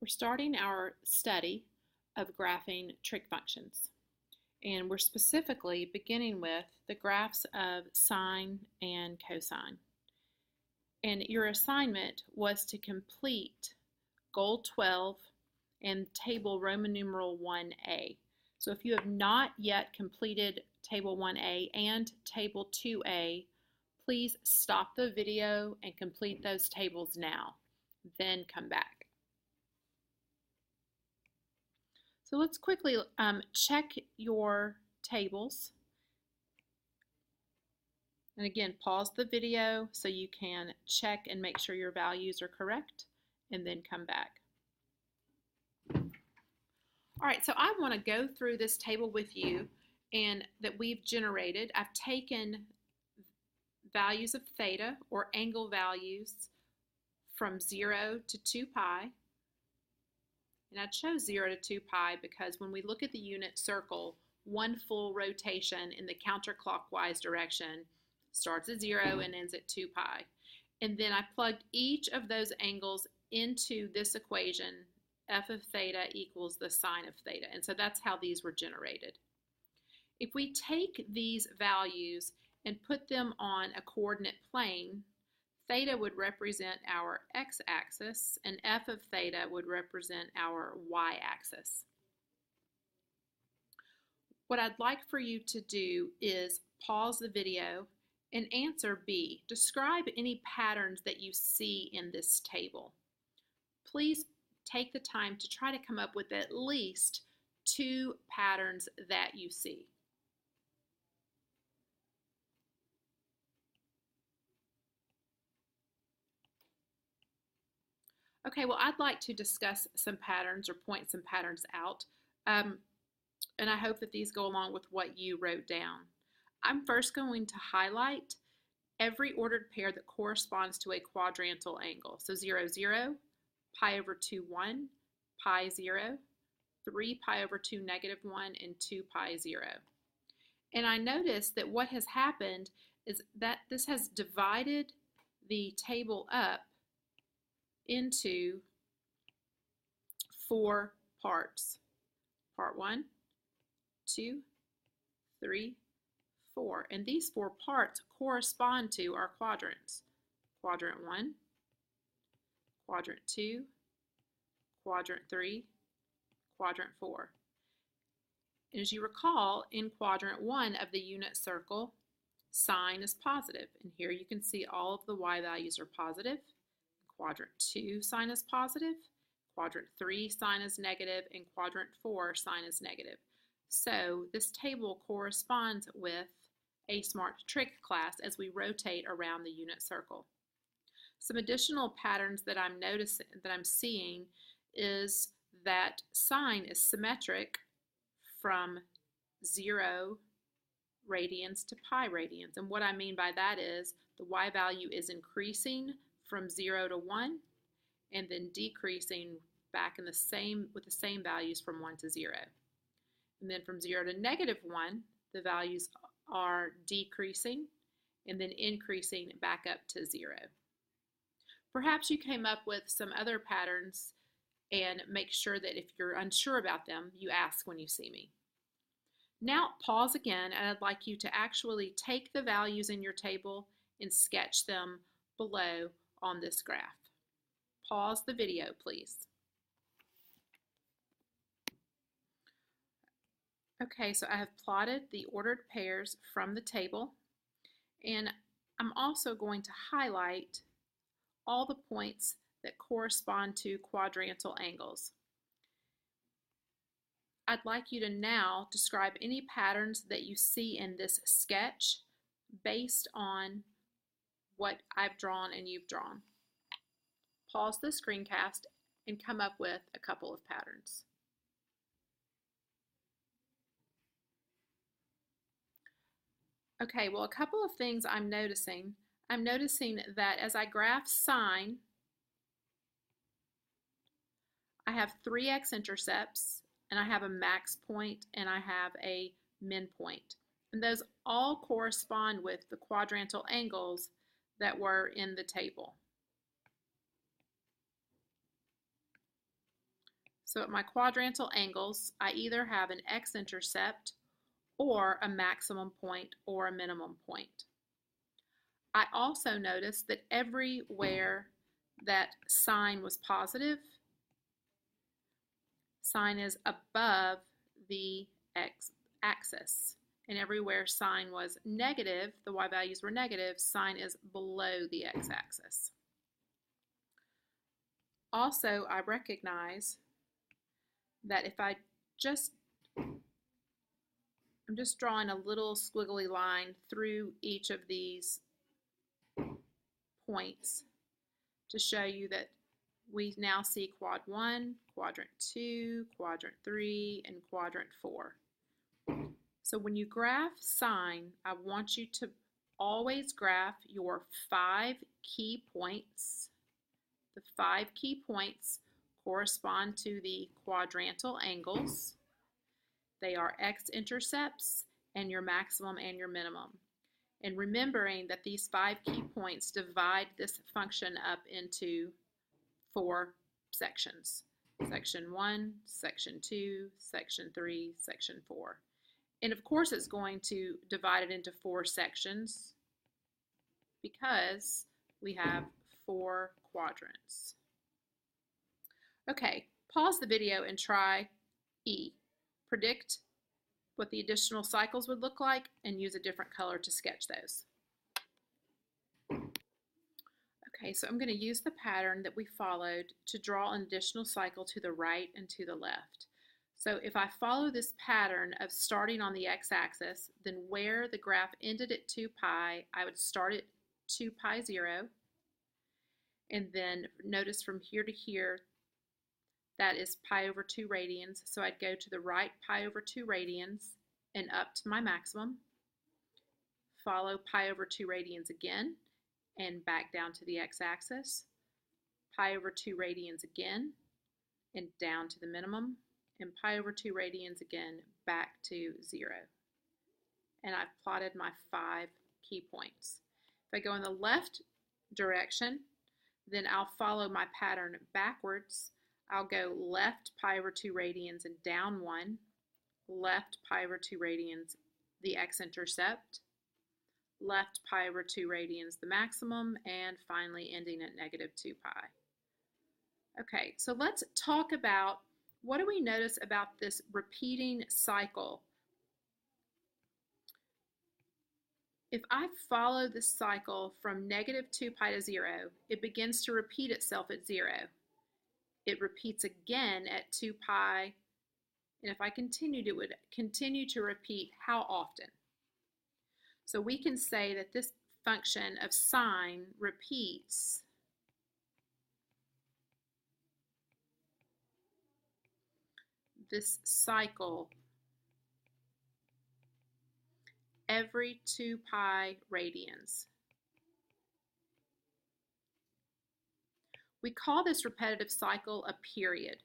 We're starting our study of graphing trig functions, and we're specifically beginning with the graphs of sine and cosine. And your assignment was to complete Goal 12 and table Roman numeral 1a. So if you have not yet completed table 1a and table 2a, please stop the video and complete those tables now, then come back. So let's quickly check your tables. And again, pause the video so you can check and make sure your values are correct, and then come back. All right, so I want to go through this table with you and that we've generated. I've taken values of theta, or angle values, from 0 to 2 pi. And I chose 0 to 2 pi because when we look at the unit circle, one full rotation in the counterclockwise direction starts at 0 and ends at 2 pi. And then I plugged each of those angles into this equation, f of theta equals the sine of theta. And so that's how these were generated. If we take these values and put them on a coordinate plane, theta would represent our x-axis, and f of theta would represent our y-axis. What I'd like for you to do is pause the video and answer B. Describe any patterns that you see in this table. Please take the time to try to come up with at least 2 patterns that you see. Okay, well, I'd like to discuss some patterns or point some patterns out, and I hope that these go along with what you wrote down. I'm first going to highlight every ordered pair that corresponds to a quadrantal angle. So 0, 0, pi over 2, 1, pi 0, 3 pi over 2, negative 1, and 2 pi 0. And I notice that what has happened is that this has divided the table up into 4 parts. Part 1, 2, 3, 4. And these 4 parts correspond to our quadrants. Quadrant 1, Quadrant 2, Quadrant 3, Quadrant 4. And as you recall, in Quadrant 1 of the unit circle, sine is positive. And here you can see all of the y values are positive. Quadrant 2, sine is positive. Quadrant 3, sine is negative. And Quadrant 4, sine is negative. So this table corresponds with a smart trig class as we rotate around the unit circle. Some additional patterns that I'm noticing, that I'm seeing, is that sine is symmetric from 0 radians to pi radians. And what I mean by that is the y value is increasing from 0 to 1 and then decreasing back in with the same values from 1 to 0. And then from 0 to negative 1, the values are decreasing and then increasing back up to 0. Perhaps you came up with some other patterns, and make sure that if you're unsure about them, you ask when you see me. Now pause again, and I'd like you to actually take the values in your table and sketch them below on this graph. Pause the video, please. Okay, so I have plotted the ordered pairs from the table, and I'm also going to highlight all the points that correspond to quadrantal angles. I'd like you to now describe any patterns that you see in this sketch based on what I've drawn and you've drawn. Pause the screencast and come up with a couple of patterns. Okay, well, a couple of things I'm noticing. I'm noticing that as I graph sine, I have 3 x-intercepts, and I have a max point, and I have a min point. And those all correspond with the quadrantal angles that were in the table. So at my quadrantal angles, I either have an x-intercept or a maximum point or a minimum point. I also noticed that everywhere that sine was positive, sine is above the x-axis. And everywhere sine was negative, the y values were negative, sine is below the x-axis. Also, I recognize that if I'm just drawing a little squiggly line through each of these points to show you that we now see quad 1, quadrant 2, quadrant 3, and quadrant 4. So when you graph sine, I want you to always graph your 5 key points. The 5 key points correspond to the quadrantal angles. They are x-intercepts and your maximum and your minimum. And remembering that these 5 key points divide this function up into 4 sections. Section 1, Section 2, Section 3, Section 4. And of course it's going to divide it into 4 sections because we have 4 quadrants. Okay, pause the video and try E. Predict what the additional cycles would look like and use a different color to sketch those. Okay, so I'm going to use the pattern that we followed to draw an additional cycle to the right and to the left. So if I follow this pattern of starting on the x-axis, then where the graph ended at 2 pi, I would start at 2 pi 0. And then notice from here to here, that is pi over 2 radians. So I'd go to the right pi over 2 radians and up to my maximum. Follow pi over 2 radians again and back down to the x-axis. Pi over 2 radians again and down to the minimum. And pi over 2 radians again back to 0. And I've plotted my 5 key points. If I go in the left direction, then I'll follow my pattern backwards. I'll go left pi over 2 radians and down 1, left pi over 2 radians, the x-intercept, left pi over 2 radians, the maximum, and finally ending at negative 2 pi. Okay, so let's talk about what do we notice about this repeating cycle. If I follow this cycle from negative 2 pi to 0, it begins to repeat itself at 0. It repeats again at 2 pi, and if I continued, it would continue to repeat how often? So we can say that this function of sine repeats this cycle every 2 pi radians. We call this repetitive cycle a period.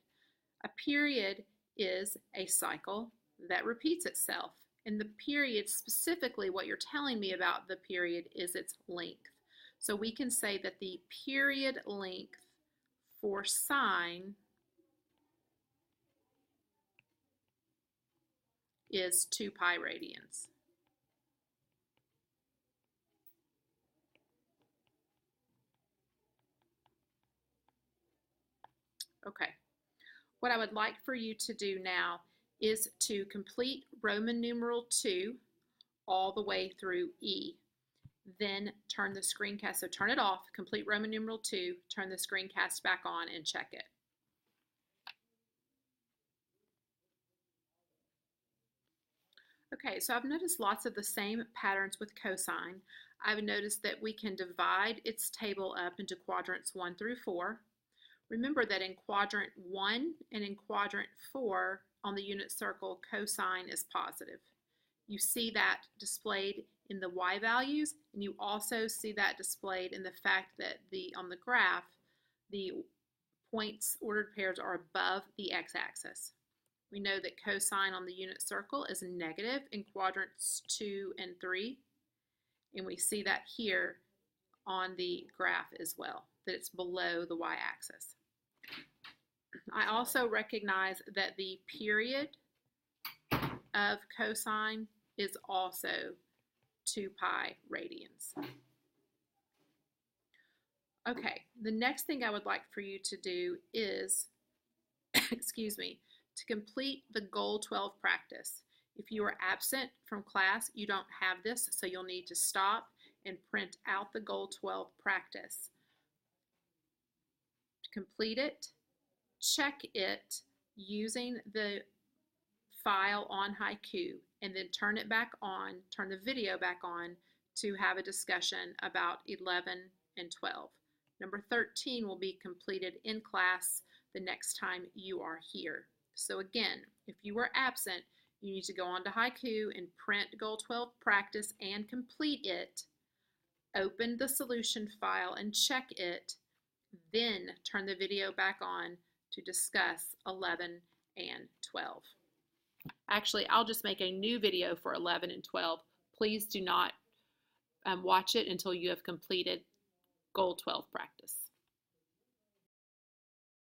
A period is a cycle that repeats itself. And the period, specifically what you're telling me about the period, is its length. So we can say that the period length for sine is 2 pi radians. Okay, what I would like for you to do now is to complete Roman numeral 2 all the way through E. Then turn the screencast, so turn it off, complete Roman numeral 2, turn the screencast back on and check it. Okay, so I've noticed lots of the same patterns with cosine. I've noticed that we can divide its table up into quadrants 1 through 4. Remember that in quadrant 1 and in quadrant 4 on the unit circle, cosine is positive. You see that displayed in the y values, and you also see that displayed in the fact that on the graph, the points ordered pairs are above the x-axis. We know that cosine on the unit circle is negative in quadrants 2 and 3, and we see that here on the graph as well, that it's below the y-axis. I also recognize that the period of cosine is also 2 pi radians. Okay, the next thing I would like for you to do is, excuse me, to complete the Goal 12 practice. If you are absent from class, you don't have this, so you'll need to stop and print out the Goal 12 practice. To complete it, check it using the file on Haiku, and then turn it back on, turn the video back on to have a discussion about 11 and 12. Number 13 will be completed in class the next time you are here. So again, if you were absent, you need to go on to Haiku and print Goal 12 practice and complete it. Open the solution file and check it, then turn the video back on to discuss 11 and 12. Actually, I'll just make a new video for 11 and 12. Please do not watch it until you have completed Goal 12 practice.